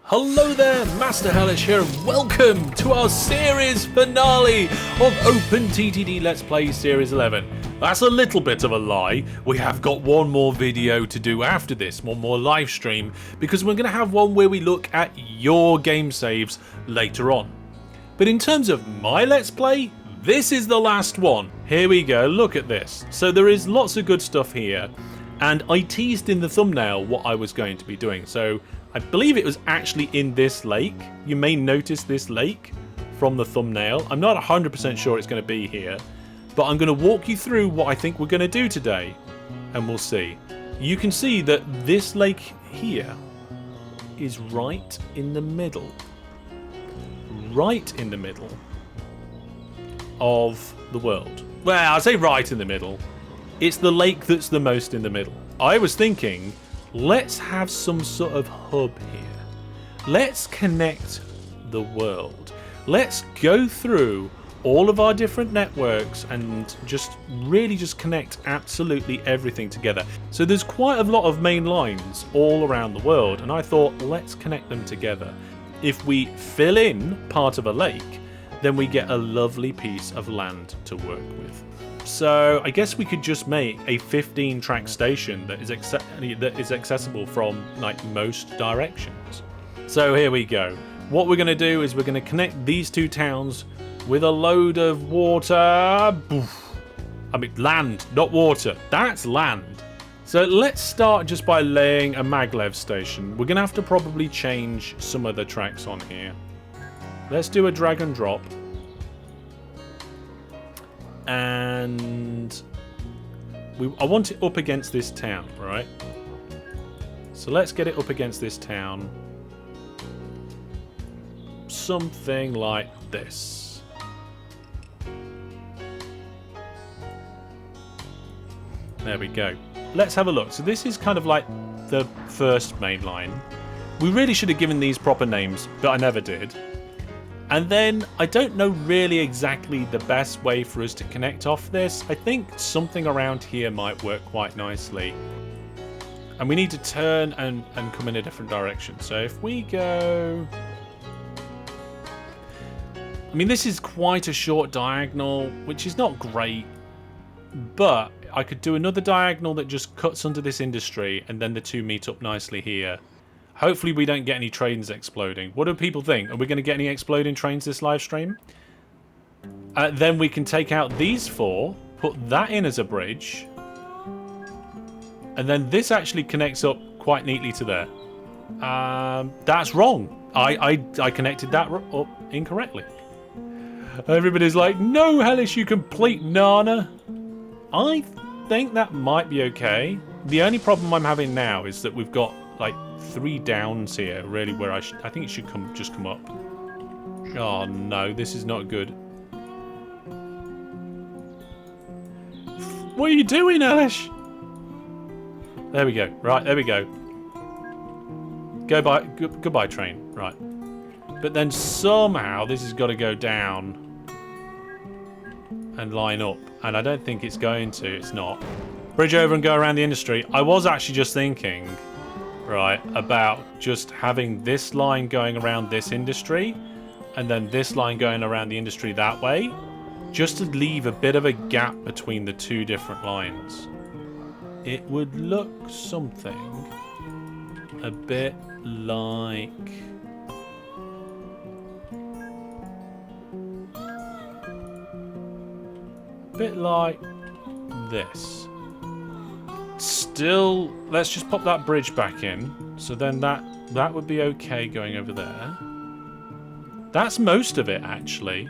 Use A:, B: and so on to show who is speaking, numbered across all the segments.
A: Hello there, Master Hellish here, and welcome to our series finale of OpenTTD Let's Play Series 11. That's a little bit of a lie. We have got one more video to do after this, one more live stream, because we're going to have one where we look at your game saves later on. But in terms of my Let's Play, this is the last one. Here we go, look at this. So there is lots of good stuff here, and I teased in the thumbnail what I was going to be doing. So I believe it was actually in this lake. You may notice this lake from the thumbnail. I'm not 100% sure it's going to be here, but I'm going to walk you through what I think we're going to do today, and we'll see. You can see that this lake here is right in the middle. Right in the middle of the world. Well, I'd say right in the middle. It's the lake that's the most in the middle. I was thinking, let's have some sort of hub here. Let's connect the world. Let's go through all of our different networks and really just connect absolutely everything together. So there's quite a lot of main lines all around the world, and I thought, let's connect them together. If we fill in part of a lake, then we get a lovely piece of land to work with. So I guess we could just make a 15-track station that is accessible from like most directions. So here we go. What we're going to do is we're going to connect these two towns with a load of water. I mean land, not water. That's land. So let's start just by laying a MacLeod station. We're going to have to probably change some of the tracks on here. Let's do a drag and drop. And I want it up against this town, right? So let's get it up against this town. Something like this. There we go. Let's have a look. So this is kind of like the first main line. We really should have given these proper names, but I never did. And then I don't know really exactly the best way for us to connect off this. I think something around here might work quite nicely. And we need to turn and come in a different direction. So if we go... I mean, this is quite a short diagonal, which is not great. But I could do another diagonal that just cuts under this industry, and then the two meet up nicely here. Hopefully we don't get any trains exploding. What do people think? Are we going to get any exploding trains this live stream? Then we can take out these four, put that in as a bridge, and then this actually connects up quite neatly to there. That's wrong. I connected that up incorrectly. Everybody's like, no, Hellish, you complete nana. I think that might be okay. The only problem I'm having now is that we've got like 3 downs here, really, where I think it should just come up. Oh no, this is not good. What are you doing, Hellish? There we go. Right, there we go. Goodbye, train. Right. But then somehow this has got to go down and line up, and I don't think it's going to. It's not. Bridge over and go around the industry. I was actually just thinking, right, about just having this line going around this industry and then this line going around the industry that way, just to leave a bit of a gap between the two different lines. It would look something a bit like... this. Still, let's just pop that bridge back in. So then that would be okay going over there. That's most of it, actually.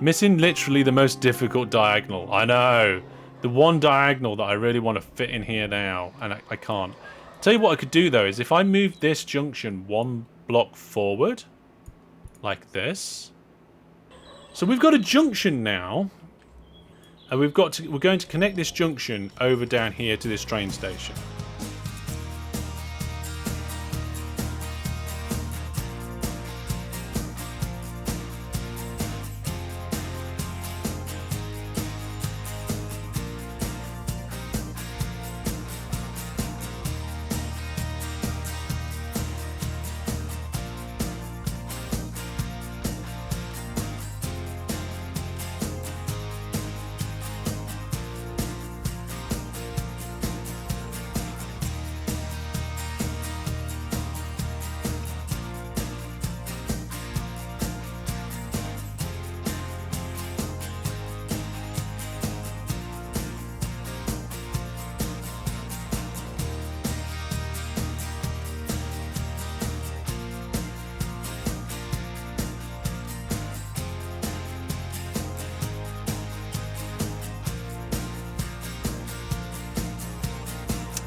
A: Missing literally the most difficult diagonal. I know. The one diagonal that I really want to fit in here now, and I can't. Tell you what I could do, though, is if I move this junction 1 block forward, like this. So we've got a junction now. And we're going to connect this junction over down here to this train station.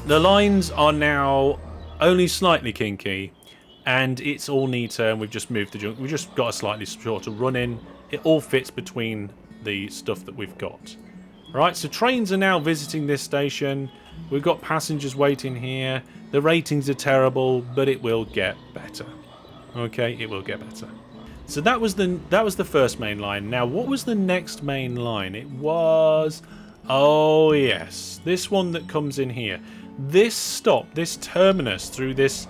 A: The lines are now only slightly kinky, and it's all neater, and we've just moved the junk. We've just got a slightly shorter run-in. It all fits between the stuff that we've got. Right, so trains are now visiting this station. We've got passengers waiting here. The ratings are terrible, but it will get better. Okay, it will get better. So that was the first main line. Now, what was the next main line? It was, oh yes, this one that comes in here. This stop, this terminus through this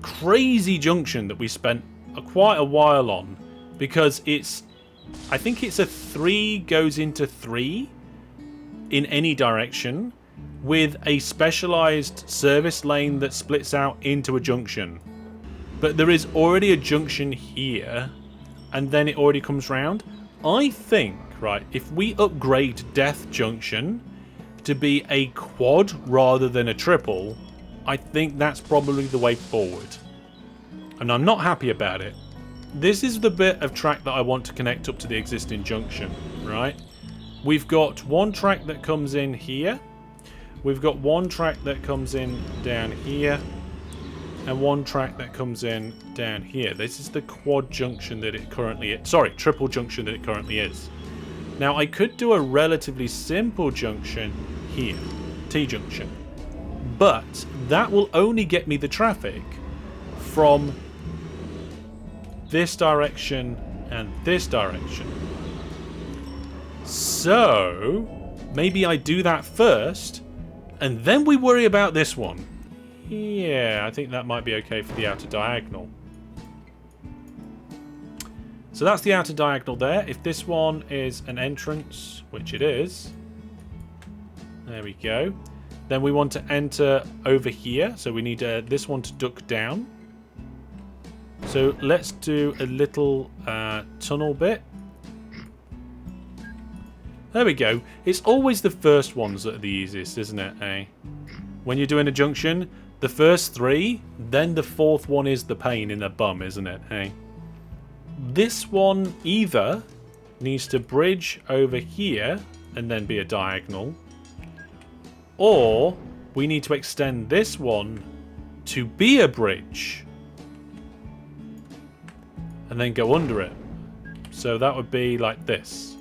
A: crazy junction that we spent quite a while on, because it's, I think it's a 3 goes into 3 in any direction, with a specialized service lane that splits out into a junction. But there is already a junction here, and then it already comes round. I think, right, if we upgrade Death Junction to be a quad rather than a triple, I think that's probably the way forward. And I'm not happy about it. This is the bit of track that I want to connect up to the existing junction, right? We've got one track that comes in here. We've got one track that comes in down here. And one track that comes in down here. This is the quad junction that it currently is. Sorry, triple junction that it currently is. Now, I could do a relatively simple junction here. T-junction. But that will only get me the traffic from this direction and this direction. So, maybe I do that first, and then we worry about this one. Yeah, I think that might be okay for the outer diagonal. So that's the outer diagonal there. If this one is an entrance, which it is, there we go. Then we want to enter over here, so we need this one to duck down. So let's do a little tunnel bit. There we go. It's always the first ones that are the easiest, isn't it? Eh? When you're doing a junction, the first 3, then the 4th one is the pain in the bum, isn't it? Eh? This one either needs to bridge over here and then be a diagonal, or we need to extend this one to be a bridge and then go under it. So that would be like this.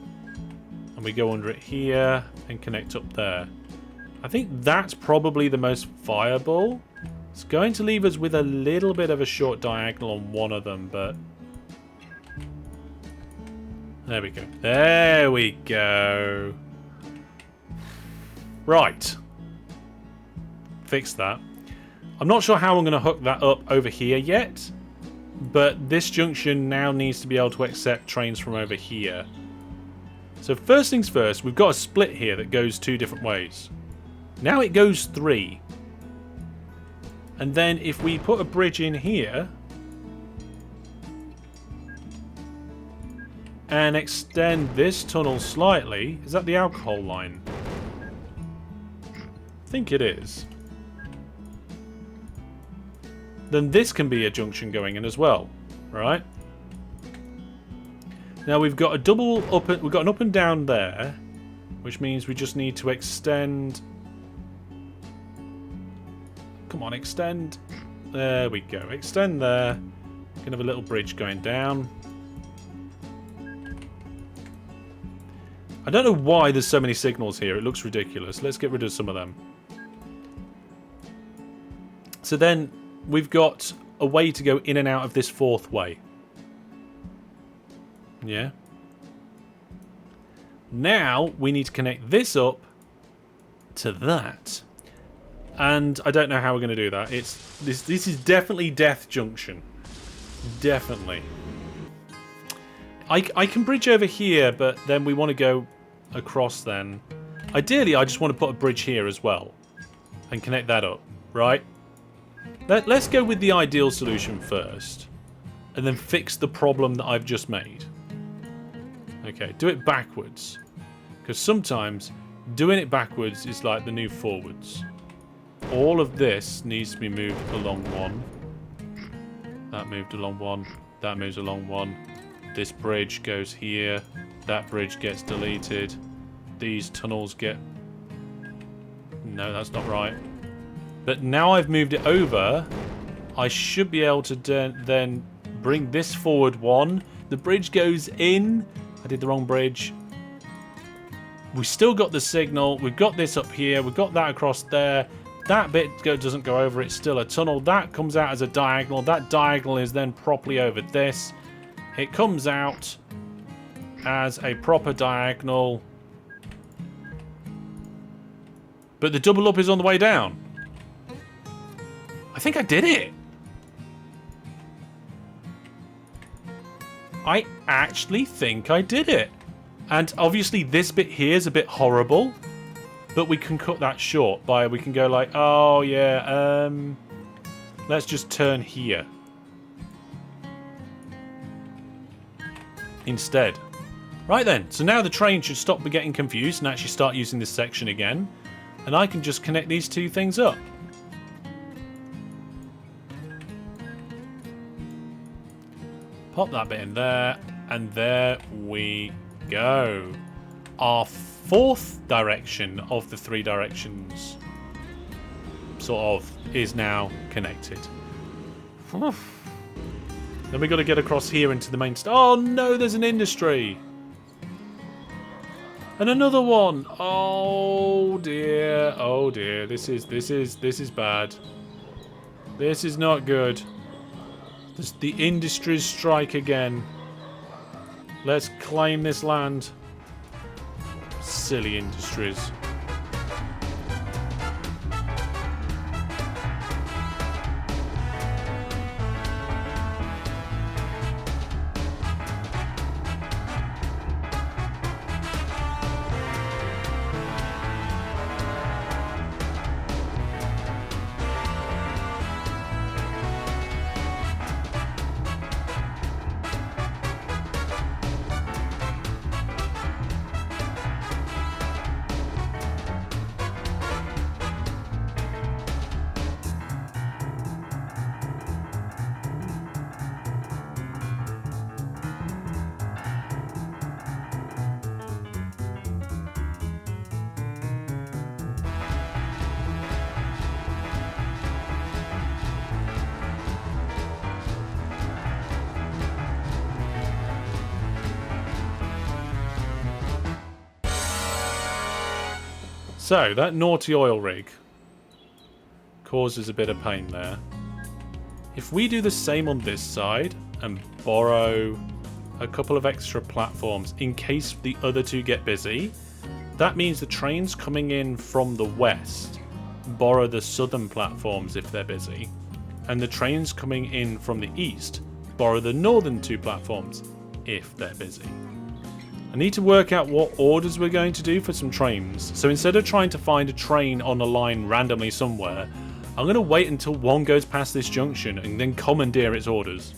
A: And we go under it here and connect up there. I think that's probably the most viable. It's going to leave us with a little bit of a short diagonal on one of them, but... There we go. There we go. Right. Fix that. I'm not sure how I'm going to hook that up over here yet, but this junction now needs to be able to accept trains from over here. So first things first, we've got a split here that goes 2 different ways. Now it goes 3. And then if we put a bridge in here and extend this tunnel slightly, is that the alcohol line? I think it is. Then this can be a junction going in as well, right? Now we've got a double up, we've got an up and down there, which means we just need to extend. Come on, extend. There we go. Extend there. We can have a little bridge going down. I don't know why there's so many signals here. It looks ridiculous. Let's get rid of some of them. So then we've got a way to go in and out of this 4th way. Yeah. Now we need to connect this up to that. And I don't know how we're going to do that. This is definitely Death Junction. Definitely. I can bridge over here, but then we want to go across then. Ideally, I just want to put a bridge here as well. And connect that up, right? Let's go with the ideal solution first. And then fix the problem that I've just made. Okay, do it backwards. Because sometimes doing it backwards is like the new forwards. All of this needs to be moved along 1. That moved along 1. That moves along 1. This bridge goes here. That bridge gets deleted. These tunnels get... No, that's not right. But now I've moved it over, I should be able to then bring this forward one. The bridge goes in. I did the wrong bridge. We still got the signal. We've got this up here. We've got that across there. That bit doesn't go over. It's still a tunnel. That comes out as a diagonal. That diagonal is then properly over this. It comes out as a proper diagonal. But the double up is on the way down. I think I did it. I actually think I did it. And obviously this bit here is a bit horrible. But we can cut that short by, we can go like, oh yeah, let's just turn here. Instead. Right then, so now the train should stop getting confused and actually start using this section again. And I can just connect these two things up. Pop that bit in there, and there we go. Our fourth direction of the three directions sort of is now connected. Then we got to get across here into the main. Oh no, there's an industry. And another one. Oh dear. Oh dear. This is bad. This is not good. The industries strike again. Let's claim this land. Silly industries. So, that naughty oil rig causes a bit of pain there. If we do the same on this side and borrow a couple of extra platforms in case the other two get busy, that means the trains coming in from the west borrow the southern platforms if they're busy, and the trains coming in from the east borrow the northern two platforms if they're busy. I need to work out what orders we're going to do for some trains. So instead of trying to find a train on a line randomly somewhere, I'm going to wait until one goes past this junction and then commandeer its orders.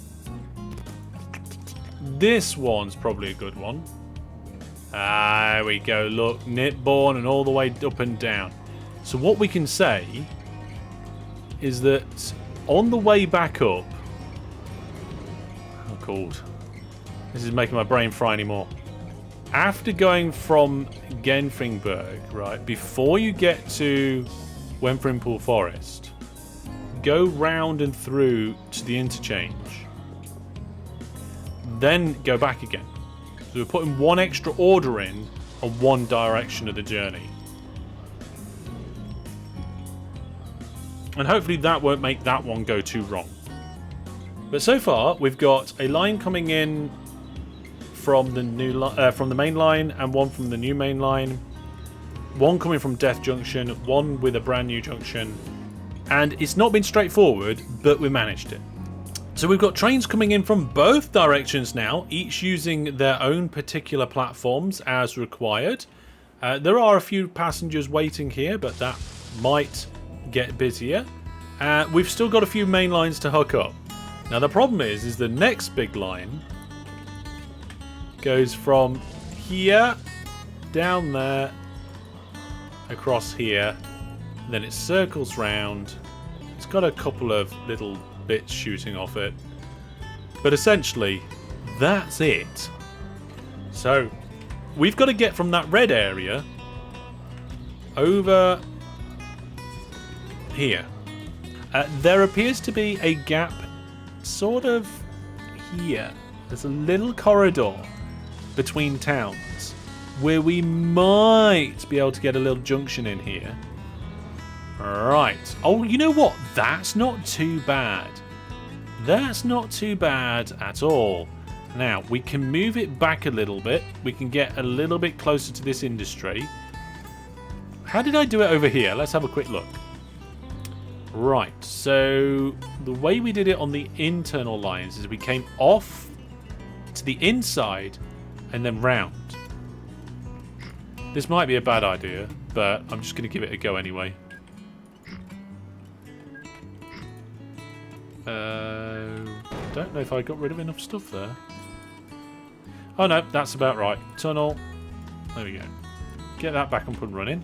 A: This one's probably a good one. There we go, look, Nipborn and all the way up and down. So what we can say is that on the way back up... Oh, God. This is making my brain fry anymore. After going from Genfringburg, right, before you get to Wenfrimpool Forest, go round and through to the interchange. Then go back again. So we're putting one extra order in on one direction of the journey. And hopefully that won't make that one go too wrong. But so far, we've got a line coming in from the main line and one from the new main line, one coming from Death Junction, one with a brand new junction, and it's not been straightforward, but we managed it. So we've got trains coming in from both directions now, each using their own particular platforms as required. There are a few passengers waiting here, but that might get busier. We've still got a few main lines to hook up. Now the problem is the next big line goes from here, down there, across here, and then it circles round. It's got a couple of little bits shooting off it. But essentially, that's it. So, we've got to get from that red area over here. There appears to be a gap sort of here. There's a little corridor between towns where we might be able to get a little junction in here. Right. Oh, you know what? That's not too bad. That's not too bad at all. Now, we can move it back a little bit. We can get a little bit closer to this industry. How did I do it over here? Let's have a quick look. Right, so the way we did it on the internal lines is we came off to the inside and then round. This might be a bad idea, but I'm just going to give it a go anyway. Don't know if I got rid of enough stuff there. Oh no, that's about right. Tunnel. There we go. Get that back up and running.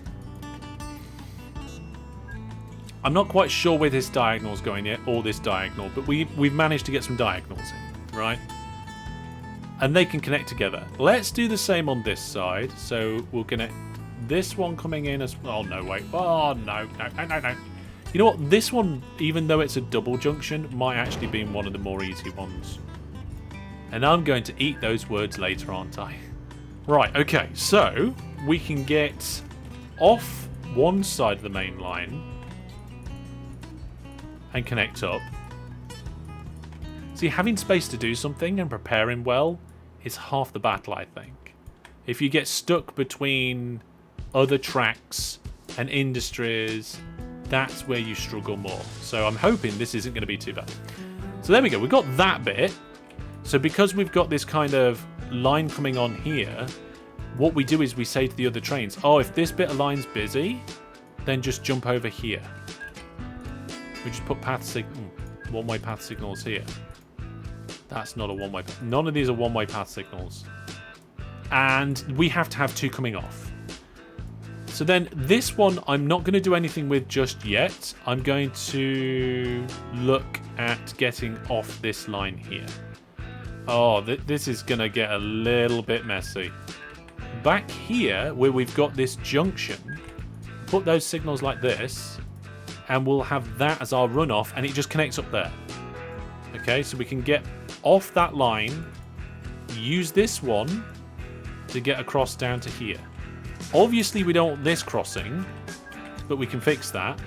A: I'm not quite sure where this diagonal's going yet, or this diagonal, but we've managed to get some diagonals in, right? And they can connect together. Let's do the same on this side. So we'll connect this one coming in as... Oh, no, wait. Oh, no. You know what? This one, even though it's a double junction, might actually be one of the more easy ones. And I'm going to eat those words later, aren't I? Right, okay. So we can get off one side of the main line and connect up. See, having space to do something and preparing well is half the battle, I think. If you get stuck between other tracks and industries, that's where you struggle more. So I'm hoping this isn't going to be too bad. So there we go. We've got that bit. So because we've got this kind of line coming on here, what we do is we say to the other trains, oh, if this bit of line's busy, then just jump over here. We just put one-way path signals here. That's not a one-way. None of these are one-way path signals. And we have to have two coming off. So then this one I'm not going to do anything with just yet. I'm going to look at getting off this line here. Oh, this is going to get a little bit messy. Back here, where we've got this junction, put those signals like this, and we'll have that as our runoff, and it just connects up there. Okay, so we can get off that line, use this one to get across down to here. Obviously, we don't want this crossing, but we can fix that.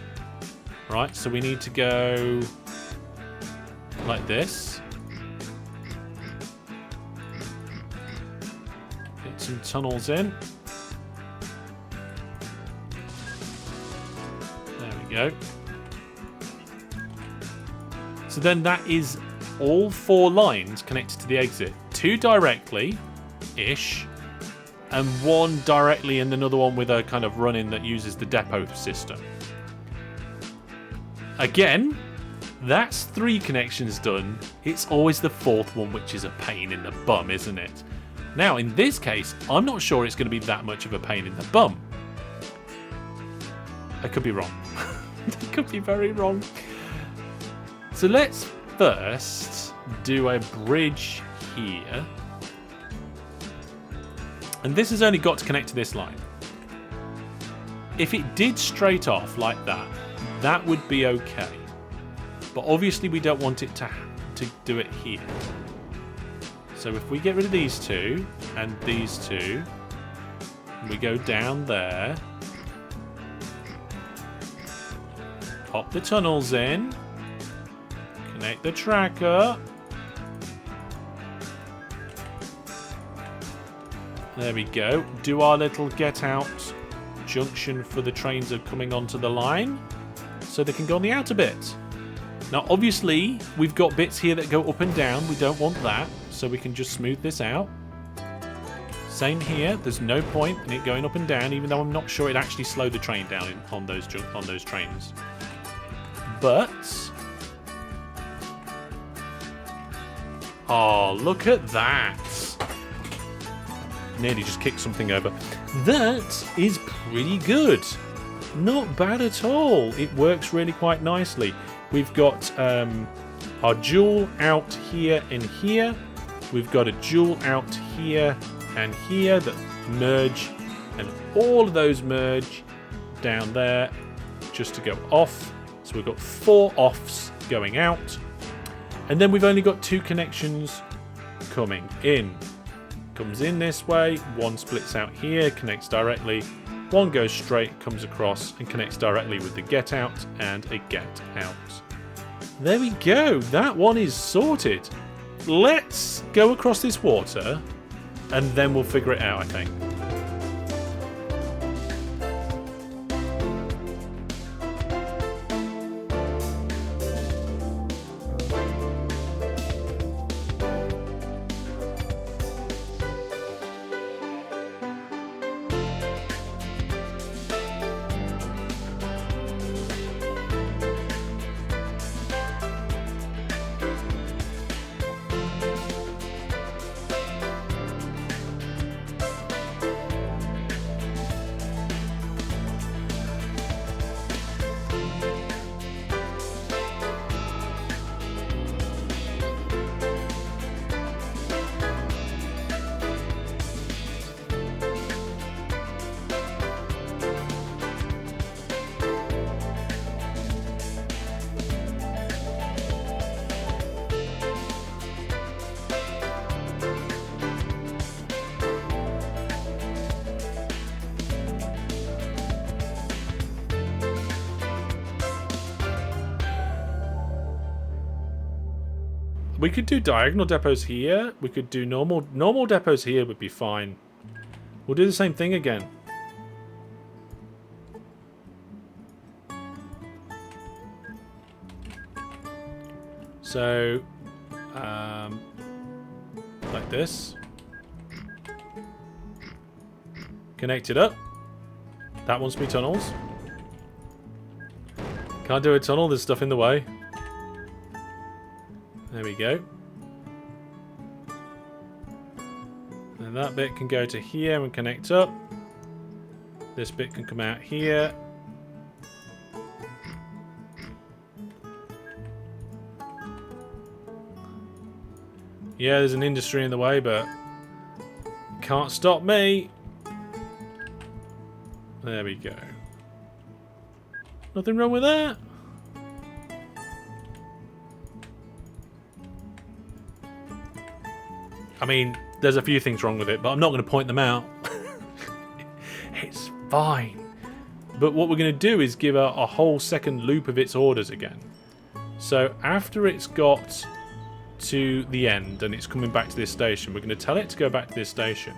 A: Right, so we need to go like this. Get some tunnels in. There we go. So then that is all four lines connected to the exit. Two directly-ish, and one directly and another one with a kind of run-in that uses the depot system. Again, that's three connections done. It's always the fourth one which is a pain in the bum, isn't it? Now, in this case, I'm not sure it's going to be that much of a pain in the bum. I could be wrong. I could be very wrong. So let's first do a bridge here. And this has only got to connect to this line. If it did straight off like that, that would be okay. But obviously we don't want it to do it here. So if we get rid of these two and these two, we go down there, pop the tunnels in, connect the track up. There we go. Do our little get out junction for the trains that are coming onto the line so they can go on the outer bit. Now, obviously, we've got bits here that go up and down. We don't want that, so we can just smooth this out. Same here. There's no point in it going up and down, even though I'm not sure it actually slowed the train down on those trains. But... oh, look at that. Nearly just kicked something over. That is pretty good. Not bad at all. It works really quite nicely. We've got our jewel out here and here. We've got a jewel out here and here that merge, and all of those merge down there just to go off. So we've got 4 offs going out. And then we've only got 2 connections coming in. Comes in this way, 1 splits out here, connects directly. 1 goes straight, comes across and connects directly with the get out and a get out. There we go. That one is sorted. Let's go across this water and then we'll figure it out, I think. We could do diagonal depots here. We could do normal depots here would be fine. We'll do the same thing again. So, like this. Connect it up. That wants to be tunnels. Can't do a tunnel, there's stuff in the way. There we go. And that bit can go to here and connect up. This bit can come out here. Yeah, there's an industry in the way, but can't stop me. There we go. Nothing wrong with that. I mean, there's a few things wrong with it, but I'm not going to point them out. It's fine. But what we're going to do is give it a whole second loop of its orders again. So after it's got to the end and it's coming back to this station, we're going to tell it to go back to this station.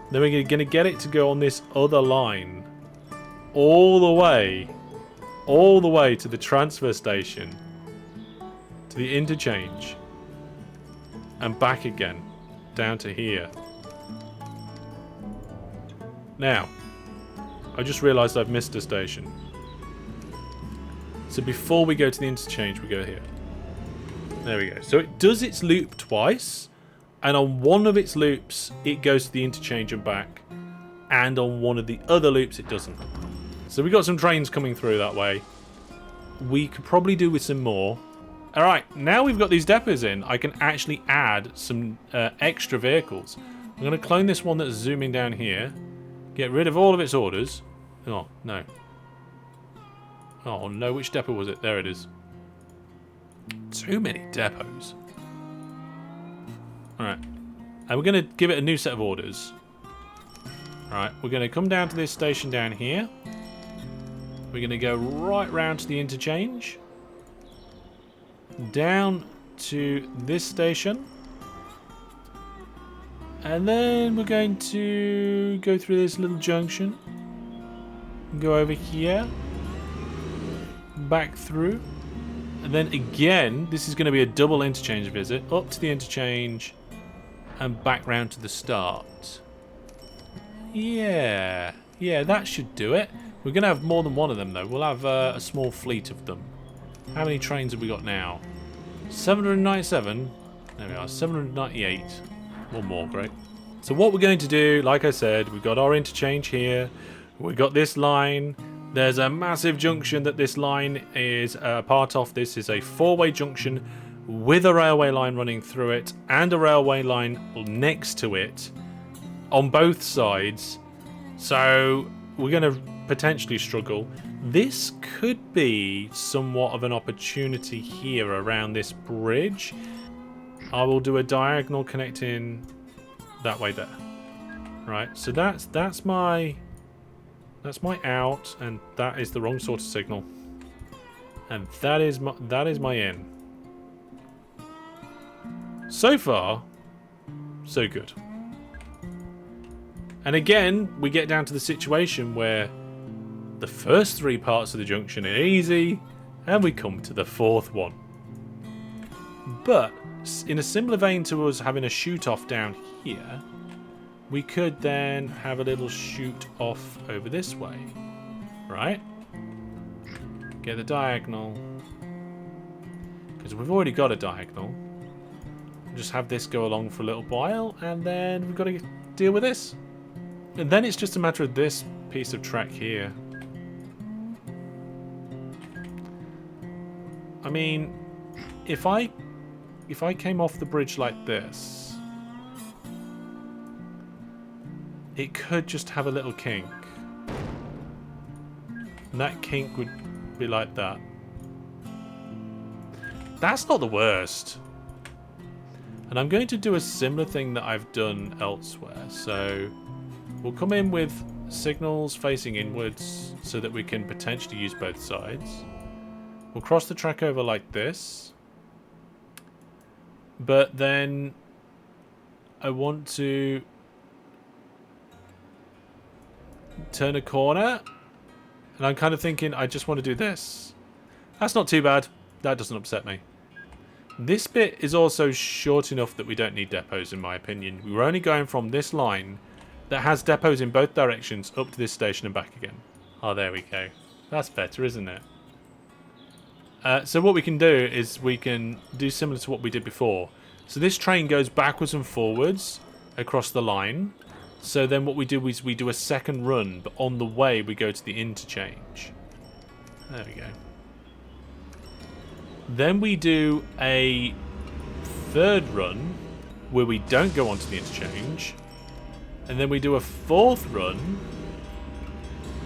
A: Then we're going to get it to go on this other line all the way to the transfer station, to the interchange, and back again down to here. Now, I just realised I've missed a station. So before we go to the interchange, we go here. There we go. So it does its loop twice, and on one of its loops it goes to the interchange and back, and on one of the other loops it doesn't. So we got some trains coming through that way. We could probably do with some more. Alright, now we've got these depots in, I can actually add some extra vehicles. I'm going to clone this one that's zooming down here. Get rid of all of its orders. Oh, no. Oh, no, which depot was it? There it is. Too many depots. Alright. And we're going to give it a new set of orders. Alright, we're going to come down to this station down here. We're going to go right round to the interchange. Down to this station. And then we're going to go through this little junction. Go over here. Back through. And then again, this is going to be a double interchange visit. Up to the interchange. And back round to the start. Yeah. Yeah, that should do it. We're going to have more than one of them though. We'll have a small fleet of them. How many trains have we got now? 797. There we are, 798. One more, great. So what we're going to do, like I said, we've got our interchange here. We've got this line. There's a massive junction that this line is part of. This is a 4-way junction with a railway line running through it and a railway line next to it on both sides. So we're going to potentially struggle. This could be somewhat of an opportunity here around this bridge. I will do a diagonal connecting that way there. Right, so that's my out, and that is the wrong sort of signal. And that is my in. So far, so good. And again, we get down to the situation where the first 3 parts of the junction are easy, and we come to the 4th one. But in a similar vein to us having a shoot off down here, we could then have a little shoot off over this way, right? Get the diagonal, because we've already got a diagonal. Just have this go along for a little while, and then we've got to deal with this. And then it's just a matter of this piece of track here. I mean, if I came off the bridge like this, it could just have a little kink. And that kink would be like that. That's not the worst. And I'm going to do a similar thing that I've done elsewhere. So we'll come in with signals facing inwards so that we can potentially use both sides. We'll cross the track over like this. But then I want to turn a corner. And I'm kind of thinking I just want to do this. That's not too bad. That doesn't upset me. This bit is also short enough that we don't need depots, in my opinion. We were only going from this line that has depots in both directions up to this station and back again. Oh, there we go. That's better, isn't it? So what we can do is we can do similar to what we did before. So this train goes backwards and forwards across the line. So then what we do is we do a second run, but on the way we go to the interchange. There we go. Then we do a third run where we don't go onto the interchange. And then we do a 4th run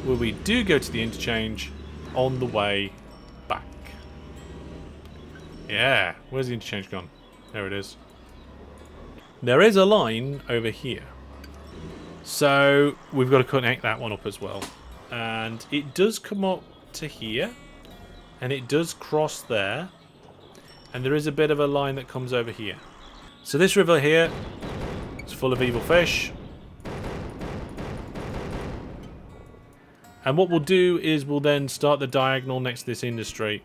A: where we do go to the interchange on the way back. Yeah, where's the interchange gone? There it is. There is a line over here. So we've got to connect that one up as well. And it does come up to here. And it does cross there. And there is a bit of a line that comes over here. So this river here is full of evil fish. And what we'll do is we'll then start the diagonal next to this industry.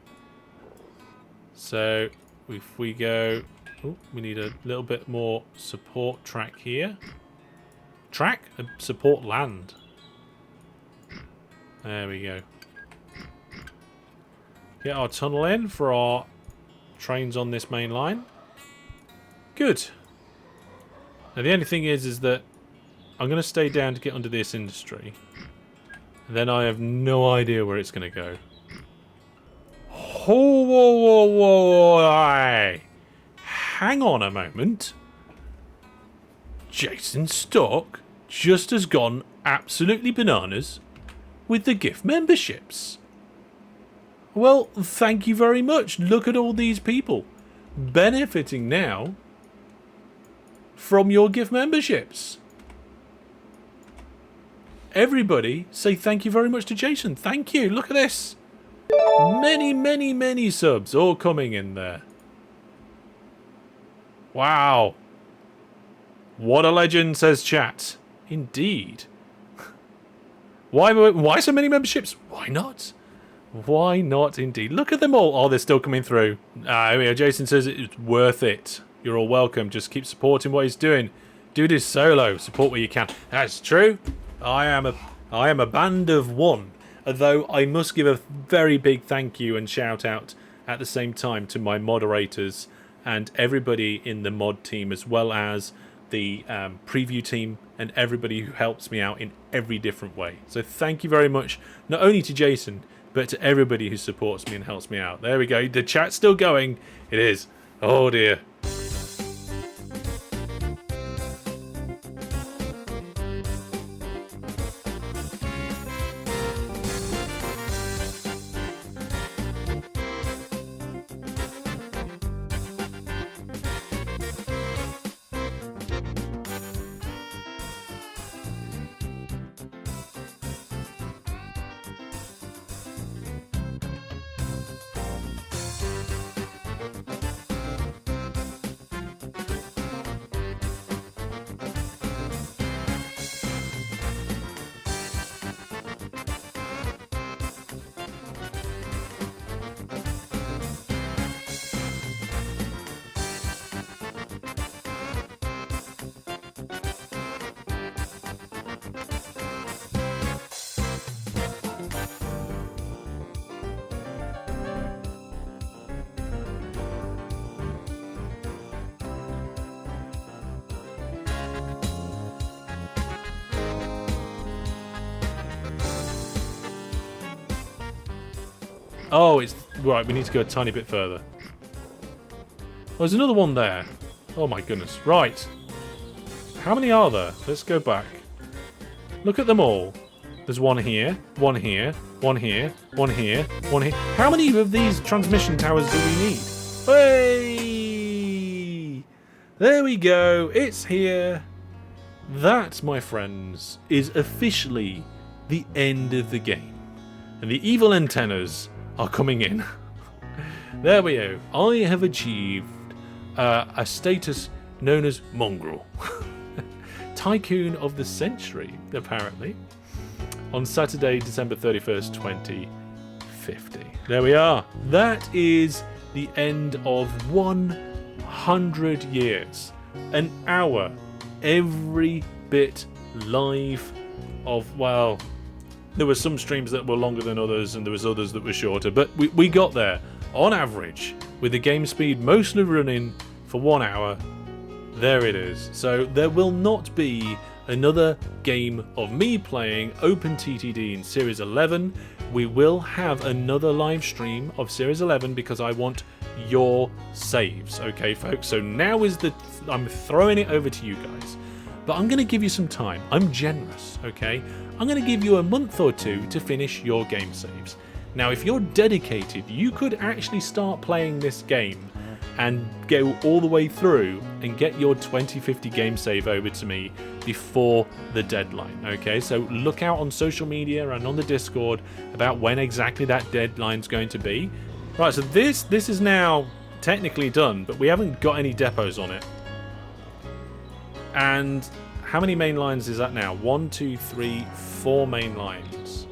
A: So if we go... Oh, we need a little bit more support track here. Track? Support land. There we go. Get our tunnel in for our trains on this main line. Good. Now the only thing is that I'm going to stay down to get under this industry. And then I have no idea where it's going to go. Whoa, whoa, whoa, whoa, whoa. Hang on a moment. Jason Stock just has gone absolutely bananas with the gift memberships. Well, thank you very much. Look at all these people benefiting now from your gift memberships. Everybody say thank you very much to Jason. Thank you. Look at this. Many, many, many subs all coming in there. Wow. What a legend, says chat. Indeed. Why so many memberships? Why not? Why not indeed? Look at them all. Oh, they're still coming through. Jason says it's worth it. You're all welcome. Just keep supporting what he's doing. Do this solo. Support where you can. That's true. I am a band of one. Although I must give a very big thank you and shout out at the same time to my moderators and everybody in the mod team, as well as the preview team and everybody who helps me out in every different way. So thank you very much, not only to Jason, but to everybody who supports me and helps me out. There we go. The chat's still going. It is. Oh dear. Oh, it's... Right, we need to go a tiny bit further. Oh, there's another one there. Oh my goodness. Right. How many are there? Let's go back. Look at them all. There's one here, one here, one here, one here, one here. How many of these transmission towers do we need? Hey! There we go. It's here. That, my friends, is officially the end of the game. And the evil antennas are coming in. There we go. I have achieved a status known as Mongrel. Tycoon of the Century, apparently. On Saturday, December 31st, 2050. There we are. That is the end of 100 years. An hour, every bit live of, well, there were some streams that were longer than others and there was others that were shorter, but we got there on average with the game speed mostly running for 1 hour. There it is. So there will not be another game of me playing OpenTTD in Series 11. We will have another live stream of Series 11 because I want your saves, okay folks? So now is the... I'm throwing it over to you guys. But I'm going to give you some time. I'm generous, okay? I'm going to give you a month or two to finish your game saves. Now, if you're dedicated, you could actually start playing this game and go all the way through and get your 2050 game save over to me before the deadline, okay? So look out on social media and on the Discord about when exactly that deadline's going to be. Right, so this is now technically done, but we haven't got any depots on it. And how many main lines is that now? 1, 2, 3, 4 main lines.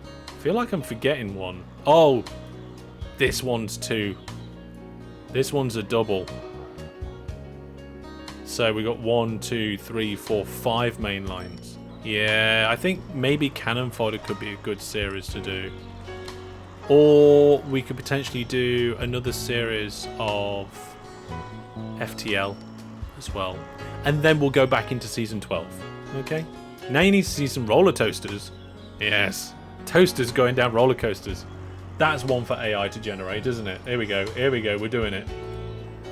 A: I feel like I'm forgetting one. Oh, this one's 2. This one's a double. So we got 1, 2, 3, 4, 5 main lines. Yeah, I think maybe Cannon Fodder could be a good series to do. Or we could potentially do another series of FTL as well. And then we'll go back into Season 12. Okay? Now you need to see some roller toasters. Yes. Toasters going down roller coasters. That's one for AI to generate, isn't it? Here we go. Here we go. We're doing it.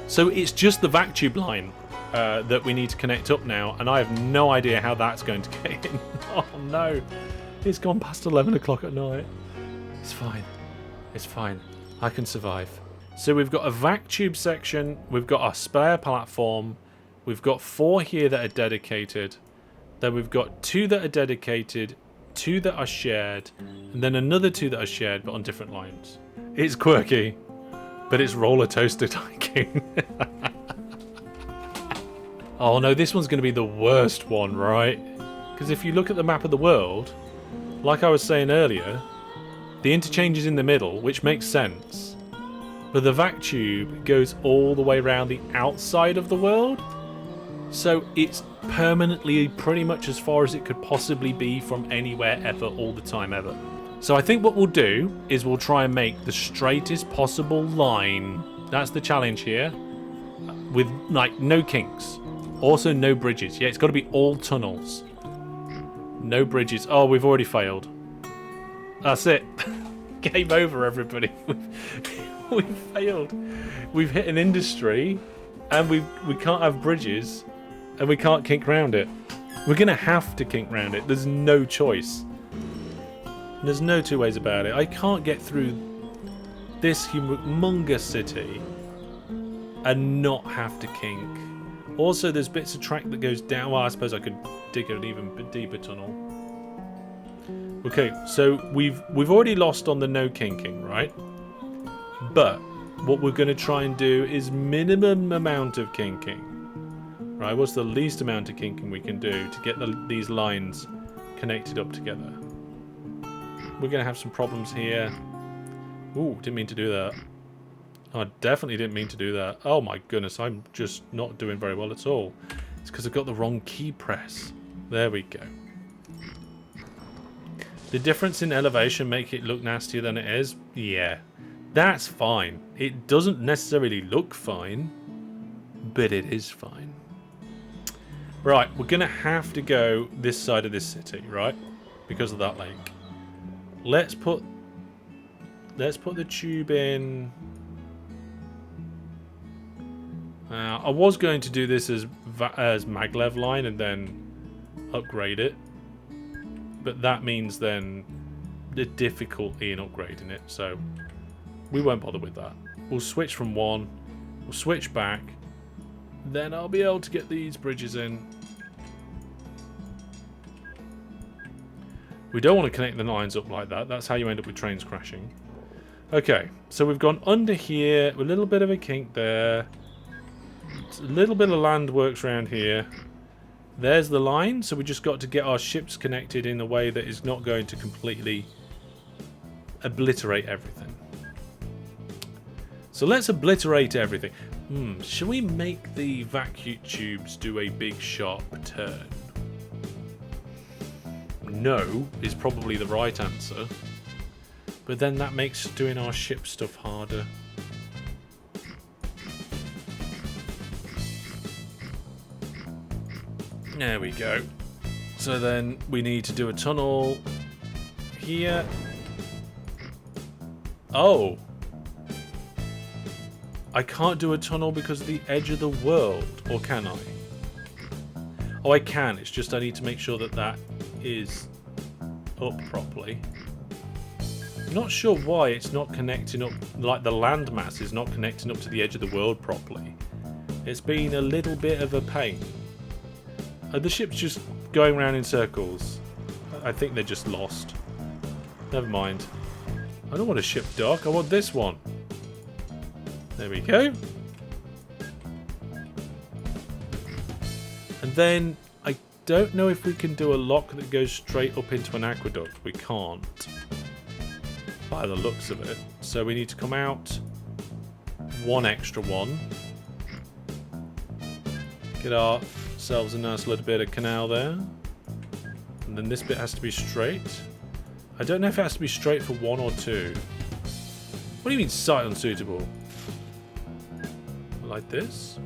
A: So it's just the Vactube line that we need to connect up now. And I have no idea how that's going to get in. Oh, no. It's gone past 11 o'clock at night. It's fine. It's fine. I can survive. So we've got a Vactube section. We've got our spare platform. We've got 4 here that are dedicated. Then we've got 2 that are dedicated. 2 that are shared, and then another 2 that are shared but on different lines. It's quirky, but it's roller toaster Tycoon. Oh no, this one's going to be the worst one, right? Because if you look at the map of the world, like I was saying earlier, the interchange is in the middle, which makes sense, but the Vactube goes all the way around the outside of the world, so it's permanently pretty much as far as it could possibly be from anywhere ever, all the time ever. So I think what we'll do is we'll try and make the straightest possible line. That's the challenge here, with like no kinks, also no bridges. Yeah, it's got to be all tunnels, no bridges. Oh, we've already failed. That's it. Game over, everybody. We've failed. We've hit an industry and we can't have bridges. And we can't kink round it. We're going to have to kink round it. There's no choice. There's no two ways about it. I can't get through this humongous city and not have to kink. Also, there's bits of track that goes down. Well, I suppose I could dig an even deeper tunnel. Okay, so we've already lost on the no kinking, right? But what we're going to try and do is minimum amount of kinking. Right, what's the least amount of kinking we can do to get these lines connected up together? We're going to have some problems here. Ooh, didn't mean to do that. I definitely didn't mean to do that. Oh my goodness, I'm just not doing very well at all. It's because I've got the wrong key press. There we go. The difference in elevation make it look nastier than it is? Yeah, that's fine. It doesn't necessarily look fine, but it is fine. Right, we're going to have to go this side of this city, right? Because of that lake. Let's put let's put the tube in. I was going to do this as maglev line and then upgrade it, but that means then the difficulty in upgrading it, so we won't bother with that. We'll switch from one, we'll switch back, then I'll be able to get these bridges in. We don't want to connect the lines up like that. That's how you end up with trains crashing. Okay, so we've gone under here, a little bit of a kink there. A little bit of land works around here. There's the line, so we just got to get our ships connected in a way that is not going to completely obliterate everything. So let's obliterate everything. Should we make the vacuum tubes do a big sharp turn? No is probably the right answer, but then that makes doing our ship stuff harder. There we go. So then we need to do a tunnel here. Oh, I can't do a tunnel because of the edge of the world, or can I? Oh, I can, it's just I need to make sure that that is up properly. I'm not sure why it's not connecting up, like the landmass is not connecting up to the edge of the world properly. It's been a little bit of a pain. The ship's just going around in circles. I think they're just lost. Never mind. I don't want a ship dock, I want this one. There we go. And then I don't know if we can do a lock that goes straight up into an aqueduct. We can't, by the looks of it. So we need to come out one extra one. Get ourselves a nice little bit of canal there. And then this bit has to be straight. I don't know if it has to be straight for one or two. What do you mean site unsuitable? Like this?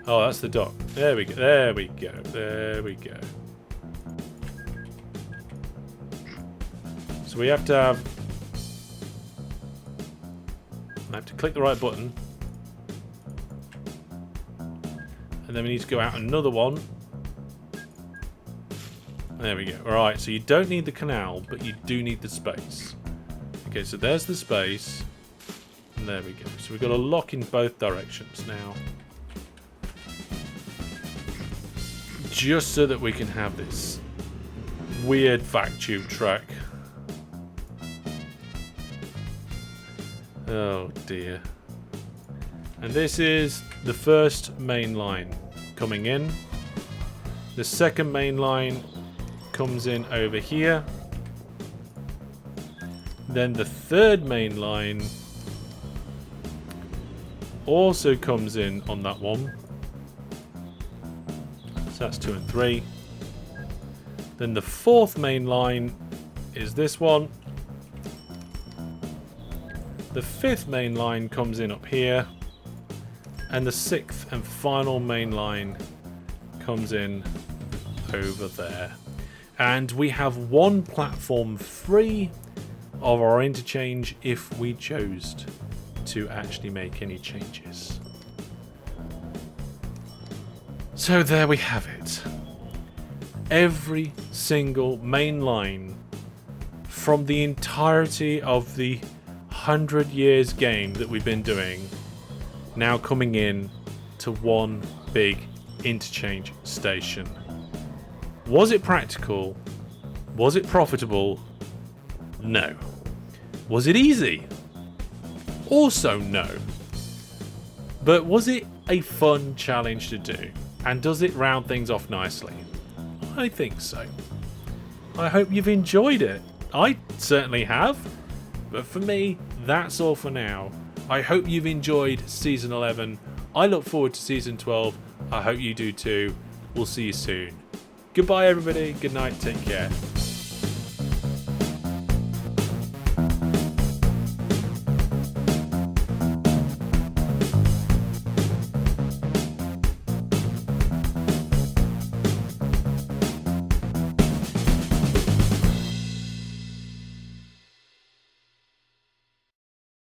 A: Oh, that's the dock. There we go. There we go. There we go. So we have to have... I have to click the right button. And then we need to go out another one. There we go. Alright, so you don't need the canal, but you do need the space. Okay, so there's the space. And there we go. So we've got a lock in both directions now. Just so that we can have this weird vacuum track. Oh dear. And this is the first main line coming in. The second main line comes in over here. Then the third main line also comes in on that one. So that's 2 and 3. Then the fourth main line is this one. The fifth main line comes in up here. And the sixth and final main line comes in over there. And we have one platform free of our interchange if we chose to actually make any changes. So there we have it. Every single main line from the entirety of the 100 years game that we've been doing now coming in to one big interchange station. Was it practical? Was it profitable? No. Was it easy? Also no. But was it a fun challenge to do? And does it round things off nicely? I think so. I hope you've enjoyed it. I certainly have. But for me, that's all for now. I hope you've enjoyed Season 11. I look forward to Season 12. I hope you do too. We'll see you soon. Goodbye everybody. Good night. Take care.